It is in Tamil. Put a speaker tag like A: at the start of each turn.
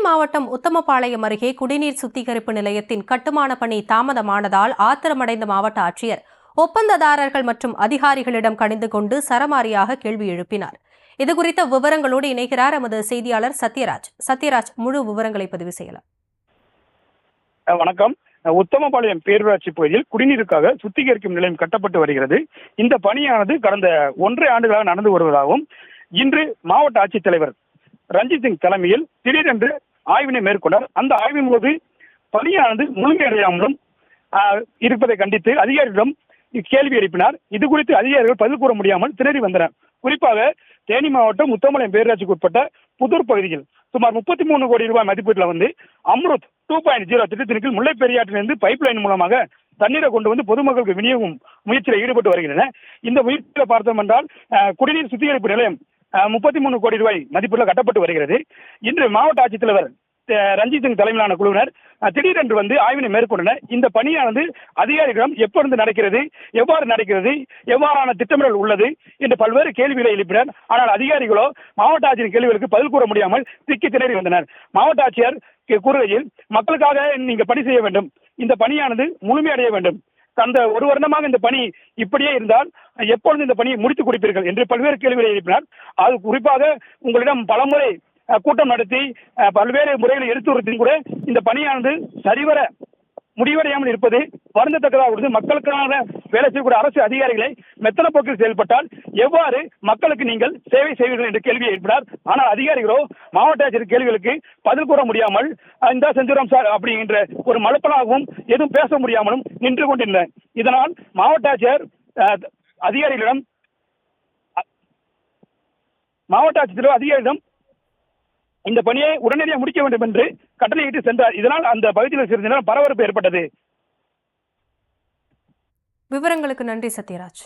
A: மாவட்டம் உத்தமபாளையம் அருகே குடிநீர் சுத்திகரிப்பு நிலையத்தின் கட்டுமான பணி தாமதமானதால் ஆத்திரமடைந்த மாவட்ட ஆட்சியர் ஒப்பந்ததாரர்கள் மற்றும் அதிகாரிகளிடம் கடிந்து கொண்டு சரமாரியாக கேள்வி எழுப்பினார். இதுகுறித்த விவரங்களோடு இணைகிறார் எமது செய்தியாளர் சத்யராஜ். முழு விவரங்களை பதிவு செய்யலாம்.
B: வணக்கம். உத்தமபாளையம் பேரூராட்சி பகுதியில் குடிநீருக்காக சுத்திகரிக்கும் நிலையம் கட்டப்பட்டு வருகிறது. இந்த பணியானது கடந்த 1.5 ஆண்டுகளாக நடந்து வருவதாகவும், இன்று மாவட்ட ஆட்சித்தலைவர் ரஞ்சித் சிங் தலைமையில் திடீரென்று ஆய்வினை மேற்கொண்டார். அந்த ஆய்வின் போது பணியானது முழுமையடையாமலும் இருப்பதை கண்டித்து அதிகாரிகளிடம் கேள்வி எழுப்பினார். இது குறித்து அதிகாரிகள் பதில் கூற முடியாமல் திணறி வந்தனர். குறிப்பாக தேனி மாவட்டம் உத்தமபாளையம் பேரூராட்சிக்கு உட்பட்ட புதூர் பகுதியில் சுமார் 33 கோடி ரூபாய் மதிப்பீட்டில் அம்ருத் 2.0 திட்டத்தின் கீழ் முல்லை பெரியாற்றிலிருந்து பைப் லைன் மூலமாக தண்ணீரை கொண்டு வந்து பொதுமக்களுக்கு விநியோகம் முயற்சியில் ஈடுபட்டு வருகின்றன. இந்த முயற்சியில் பார்த்தோம் என்றால் குடிநீர் சுத்திகரிப்பு நிலையம் 33 கோடி ரூபாய் மதிப்பீட்டில் கட்டப்பட்டு வருகிறது. இன்று மாவட்ட ஆட்சித்தலைவர் ரஞ்சித் சிங் தலைமையிலான குழுவினர் திடீரென்று ஆய்வினை மேற்கொண்டனர். இந்த பணியானது அதிகாரிகளிடம் எப்பொழுது நடக்கிறது, எவ்வாறு நடக்கிறது, எவ்வாறான திட்டமிடல் உள்ளது என்று பல்வேறு கேள்விகளை எழுப்பினர். ஆனால் அதிகாரிகளோ மாவட்ட ஆட்சியரின் கேள்விகளுக்கு பதில் கூற முடியாமல் திக்கி திணறி வந்தனர். மாவட்ட ஆட்சியர் கூறுகையில், மக்களுக்காக நீங்க பணி செய்ய வேண்டும், இந்த பணியானது முழுமையடைய வேண்டும், கடந்த 1 வருடமாக இந்த பணி இப்படியே இருந்தால் எப்பொழுது இந்த பணியை முடித்துக் கொடுப்பீர்கள் என்று பல்வேறு கேள்விகளை எழுப்பினார். அது குறிப்பாக உங்களிடம் பலமுறை கூட்டம் நடத்தி பல்வேறு முறைகளை எடுத்துரைத்தும் கூட இந்த பணியானது சரிவர முடிவடையாமல் இருப்பது வருந்தத்தக்கதாக உள்ளது. மக்களுக்கான வேலை செய்யக்கூடிய அரசு அதிகாரிகளை மெத்தன போக்கில் செயல்பட்டால் எவ்வாறு மக்களுக்கு நீங்கள் சேவை செய்வீர்கள் என்று கேள்வியை எழுப்பினார். ஆனால் அதிகாரிகளோ மாவட்ட ஆட்சியர் கேள்விகளுக்கு பதில் கூற முடியாமல் இந்த செஞ்சுரம் சார் அப்படிங்கிற ஒரு மலுப்பலாகவும் எதுவும் பேச முடியாமலும் நின்று கொண்டிருந்தனர். இதனால் மாவட்ட ஆட்சியர் அதிகாரிகளிடம் இந்த பணியை உடனடியாக முடிக்க வேண்டும் என்று கட்டளையிட்டு சென்றார். இதனால் அந்த பகுதியில் சிறிது நேரம் பரபரப்பு ஏற்பட்டது.
A: விவரங்களுக்கு நன்றி சத்யராஜ்.